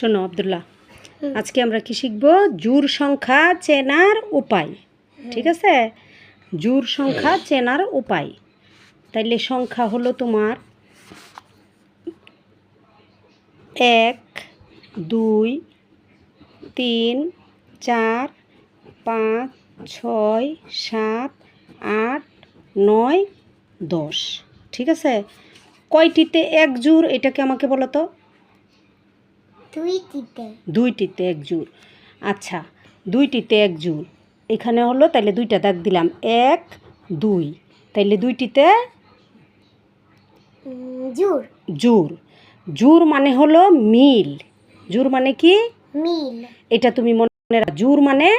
শোনো আব্দুল্লাহ, আজকে আমরা কি শিখব? জোড় সংখ্যা চেনার উপায়। ঠিক আছে, জোড় সংখ্যা চেনার উপায়। তাইলে সংখ্যা হলো তোমার 1 2 3 4 5 6 7 8 9 10। ঠিক আছে, কয়টিতে এক জোড় এটাকে আমাকে বলো তো? দুইটিতে এক জোড়। আচ্ছা, দুইটিতে এক জোড় এখানে হলো, তাইলে দুইটা দাগ দিলাম 1 2। তাইলে দুইটিতে জোড়। জোড় জোড় মানে হলো মিল। জোড় মানে কি? মিল। এটা তুমি মনে রাখো, জোড় মানে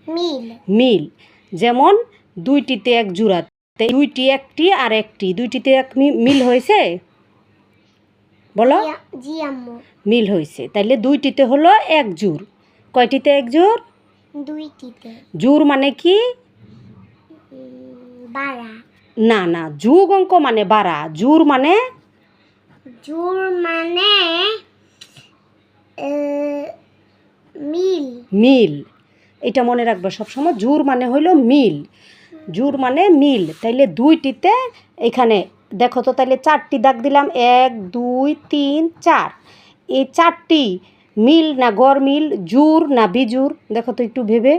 মিল। মিল। যেমন দুইটিতে এক জোড়া, দুইটি একটি আর একটি, দুইটিতে এক মিল হয়েছে, বলো? জি আম্মু, মিল হয়েছে। তাইলে দুইটিতে হলো এক জোড়। কয়টিতে এক জোড়? দুইটিতে। জোড় মানে কি? বাড়া। না না, যোগ অঙ্ক মানে বাড়া। জোড় মানে মিল। মিল। এটা মনে রাখবে সবসময়, জোড় মানে হইল মিল। জোড় মানে মিল। তাইলে দুইটিতে এখানে দেখো তো, তাইলে 4টি দাগ দিলাম, 1 2 3 4। এই 4টি মিল না গড় মিল, জোড় না বিজোড়? দেখো তো একটু ভেবে,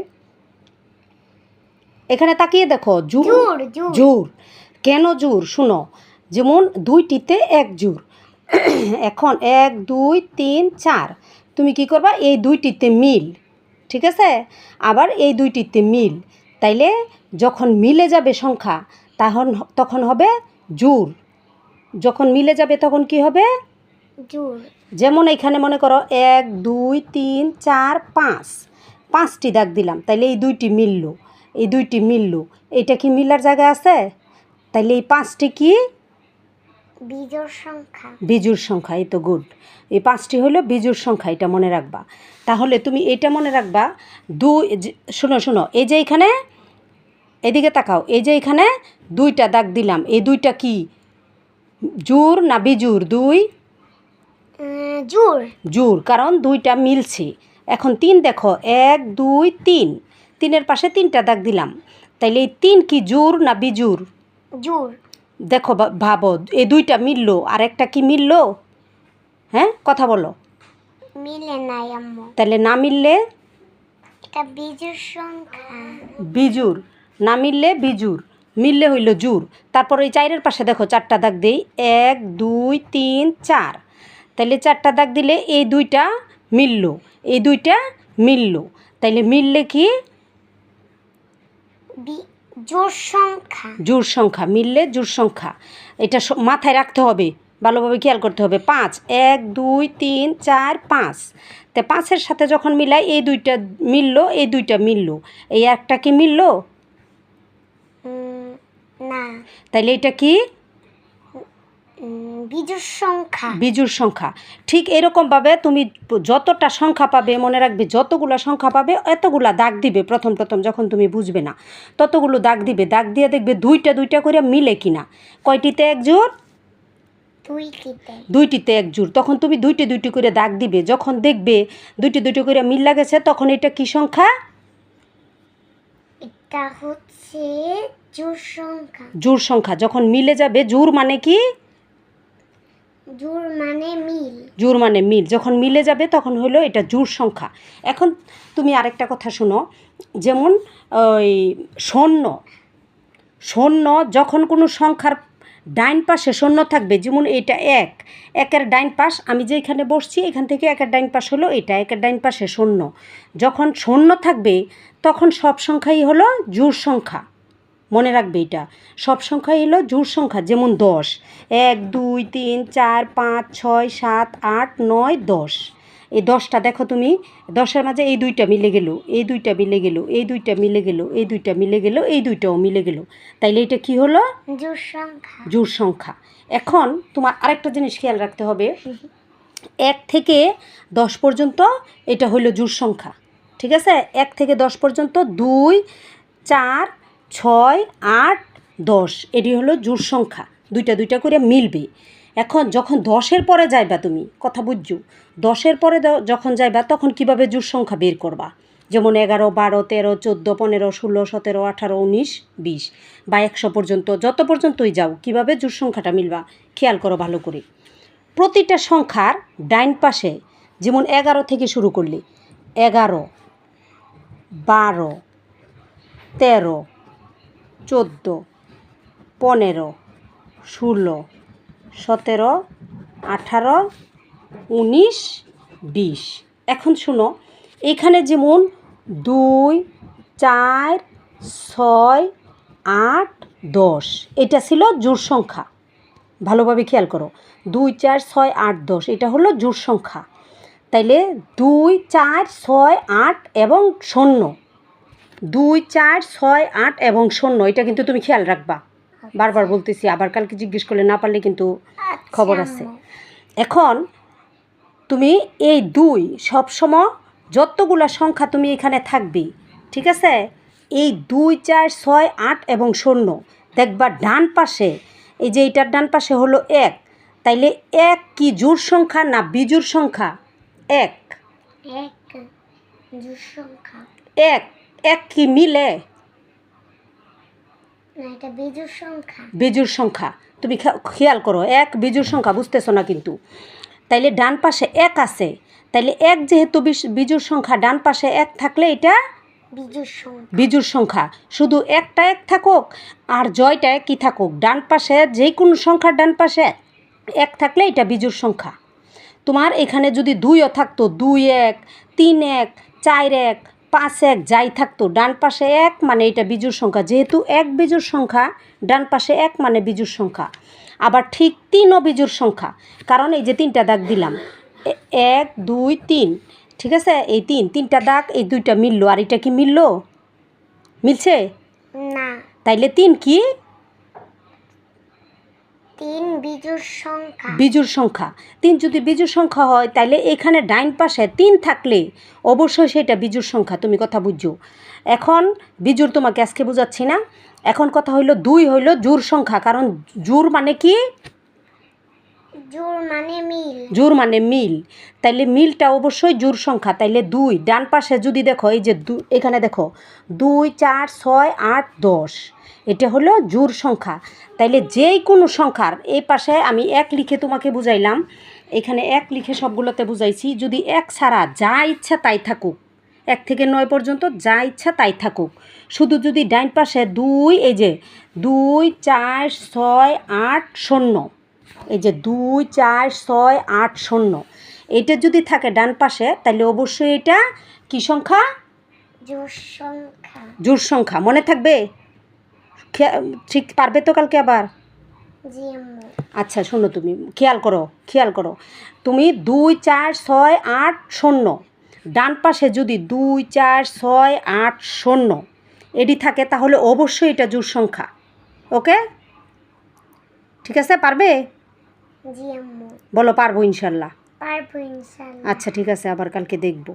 এখানে তাকিয়ে দেখো। জোড়। জোড়। কেন জোড়? শুনো, যেমন দুইটিতে এক জোড়। এখন 1 2 3 4, তুমি কি করবা? এই দুইটিতে মিল, ঠিক আছে, আবার এই দুইটিতে মিল। তাইলে যখন মিলে যাবে সংখ্যা, তখন হবে জোড়। যখন মিলে যাবে তখন কি হবে? জোড়। যেমন এখানে মনে করো 1 2 3 4 5, 5টি দাগ দিলাম, তাইলে এই দুইটি মিলল, এই দুইটি মিলল। এটা কি মিলার জায়গায় আছে? তাইলে এই 5টি কি? বিজোড় সংখ্যা। বিজোড় সংখ্যা। এই তো গুড। এই 5টি হলো বিজোড় সংখ্যা, এটা মনে রাখবা। তাহলে তুমি এটা মনে রাখবা। শোনো, এই যে এখানে, এদিকে তাকাও, এই যে এখানে দুইটা দাগ দিলাম, এই দুইটা কি জোড় না বিজোড়? জোড়। জোড়, কারণ দুইটা মিলছে। এখন 3 দেখো, 1 2 3, 3-এর পাশে 3টা দাগ দিলাম, তাইলে এই 3 কি জোড় না বিজোড়? জোড়। দেখো, ভাবো, এই দুইটা মিলল, আর একটা কি মিলল? হ্যাঁ, কথা বলো। মিলে নাই আম্মু। তাহলে না মিললে? এটা বিজোড় সংখ্যা। বিজোড়। না মিললে বিজোড়, মিললে হইল জোড়। তারপর এই 4-এর পাশে দেখো 4টা দাগ দেই, 1 2 3 4। তাইলে 4টা দাগ দিলে এই দুইটা মিলল, এই দুইটা মিলল। তাইলে মিললে কি? জোড় সংখ্যা। জোড় সংখ্যা। মিললে জোড় সংখ্যা। এটা মাথায় রাখতে হবে, ভালোভাবে খেয়াল করতে হবে। 5 1 2 3 4 5, তা 5-এর সাথে যখন মিলাই এই দুইটা মিলল, এই দুইটা মিলল, এই একটা কি মিলল? না। তাইলে এটা কি? বিজোড় সংখ্যা। বিজোড় সংখ্যা। ঠিক এরকমভাবে তুমি যতটা সংখ্যা পাবে, মনে রাখবে, যতগুলো সংখ্যা পাবে এতগুলা দাগ দিবে। প্রথম যখন তুমি বুঝবে না, ততগুলো দাগ দিবে। দাগ দিয়ে দেখবে দুইটা দুইটা করে মিলে কিনা। কয়টিতে এক জোড়? দুইটিতে এক জোড়। তখন তুমি দুইটি দুইটি করে দাগ দিবে। যখন দেখবে দুইটি দুইটি করে মিল লাগেছে, তখন এটা কি সংখ্যা? এটা হচ্ছে জোড় সংখ্যা। জোড় সংখ্যা। যখন মিলে যাবে, জোড় মানে কি? জোড় মানে মিল। জোড় মানে মিল। যখন মিলে যাবে তখন হলো এটা জোড় সংখ্যা। এখন তুমি আরেকটা কথা শোনো, যেমন ওই শূন্য, যখন কোনো সংখ্যার ডাইন পাশে শূন্য থাকবে, যেমন এটা 1, 1-এর ডাইন পাশ, আমি যে এখানে বসছি এখান থেকে 1-এর ডাইন পাশ হলো এটা, 1-এর ডাইন পাশে শূন্য। যখন শূন্য থাকবে তখন সব সংখ্যাই হলো জোড় সংখ্যা। মনে রাখবে, এটা সব সংখ্যাই হলো জোড় সংখ্যা। যেমন 10 1 2 3 4 5 6 7 8 9 10। এই 10টা দেখো তুমি, 10-এর মাঝে এই দুইটা মিলে গেল, এই দুইটা মিলে গেল, এই দুইটা মিলে গেল, এই দুইটা মিলে গেল, এই দুইটাও মিলে গেল। তাইলে এটা কি হলো? জোড় সংখ্যা। জোড় সংখ্যা। এখন তোমার আরেকটা জিনিস খেয়াল রাখতে হবে, 1 থেকে 10 পর্যন্ত এটা হলো জোড় সংখ্যা। ঠিক আছে, 1 থেকে 10 পর্যন্ত 2 4 6 8 10, এটি হলো জোড় সংখ্যা। দুইটা দুইটা করে মিলবে। এখন যখন 10-এর পরে যাইবা তুমি কথা বুঝছো 10-এর পরে যখন যাইবা তখন কিভাবে জোড় সংখ্যা বের করবা যেমন 11, 12, 13, 14, 15, 16, 17, 18, 19, 20 বা 100 পর্যন্ত যত পর্যন্তই যাও কিভাবে জোড় সংখ্যাটা মিলবা খেয়াল করো ভালো করে। প্রতিটা সংখ্যার ডাইন পাশে যেমন 11 থেকে শুরু করলে 11, 12, 13, 14, 15, 16, 17, 18, 19, 20। এখন শুনো এখানে যেমন 2, 4, 6, 8, 10 এটা ছিল জোড় সংখ্যা। ভালোভাবে খেয়াল করো 2, 4, 6, 8, 10 এটা হলো জোড় সংখ্যা। তাইলে 2, 4, 6, 8 এবং 0, 2, 4, 6, 8 এবং 0 এটা কিন্তু তুমি খেয়াল রাখবা। বারবার বলতেছি, আবার কালকে জিজ্ঞেস করলে না পারলে কিন্তু খবর আছে। এখন তুমি এই 2 সবসময় যতগুলা সংখ্যা তুমি এখানে থাকবে, ঠিক আছে, এই 2, 4, 6, 8 এবং 0 দেখবা ডান পাশে এই যে এটার ডান পাশে হলো 1, তাইলে 1 কি জোড় সংখ্যা না বিজোড় সংখ্যা? 1 জোড় সংখ্যা। 1 কি মিলে? না, এটা বিজোড় সংখ্যা। বিজোড় সংখ্যা। তুমি খেয়াল করো 1 বিজোড় সংখ্যা, বুঝতেছো না কিন্তু। তাইলে ডান পাশে 1 আছে, তাইলে 1 যেহেতু বিজোড় সংখ্যা ডান পাশে 1 থাকলে এটা বিজোড় সংখ্যা। শুধু একটা 1 থাকুক আর জয়টা কি থাকুক, ডান পাশে যে কোনো সংখ্যার ডান পাশে 1 থাকলে এটা বিজোড় সংখ্যা। তোমার এখানে যদি 2ও থাকতো 2, 1, 3, 1, 4, 1, 5, 1 যাই থাকতো ডান পাশে 1 মানে এটা বিজোড় সংখ্যা। যেহেতু 1 বিজোড় সংখ্যা ডান পাশে 1 মানে বিজোড় সংখ্যা। আবার ঠিক 3ও বিজোড় সংখ্যা, কারণ এই যে 3টা দাগ দিলাম 1, 2, 3, ঠিক আছে, এই 3টা দাগ এই 2টা মিললো, আর এটা কি মিললো? মিলছে না। তাইলে 3 কি? 3 বিজোড় সংখ্যা। বিজোড় সংখ্যা। 3 যদি বিজোড় সংখ্যা হয় তাইলে এখানে ডাইন পাশে 3 থাকলে অবশ্যই সেটা বিজোড় সংখ্যা। তুমি কথা বুঝছো? এখন বিজোড় তোমাকে আজকে বোঝাচ্ছি না, এখন কথা হইলো 2 হইলো জোড় সংখ্যা, কারণ জোড় মানে কি? জোড় মানে মিল। জোড় মানে মিল, তাইলে মিলটা অবশ্যই জোড় সংখ্যা। তাইলে 2 ডান পাশে যদি দেখো এই যে এখানে দেখো 2, 4, 6, 8, 10 এটা হলো জোড় সংখ্যা। তাইলে যেই কোনো সংখ্যার এই পাশে আমি 1 লিখে তোমাকে বুঝাইলাম, এখানে 1 লিখে সবগুলোতে বুঝাইছি। যদি 1 ছাড়া যা ইচ্ছা তাই থাকুক, 1 থেকে 9 পর্যন্ত যা ইচ্ছা তাই থাকুক, শুধু যদি ডাইন পাশে 2 এই যে 2, 4, 6, 8, 0 এই যে 2, 4, 6, 8, 0 এটা যদি থাকে ডান পাশে তাহলে অবশ্যই এটা কি সংখ্যা? জোড় সংখ্যা। জোড় সংখ্যা। মনে থাকবে? ঠিক পারবে তো কালকে আবার? জি আম্মু। আচ্ছা শোনো, তুমি খেয়াল করো তুমি 2, 4, 6, 8, 0 ডান পাশে যদি 2, 4, 6, 8, 0 এটি থাকে তাহলে অবশ্যই এটা জোড় সংখ্যা। ওকে, ঠিক আছে? পারবে? জি আম্মু। বলো পারবো ইনশাল্লাহ। পারবো ইনশাআল্লাহ। আচ্ছা ঠিক আছে, আবার কালকে দেখবো।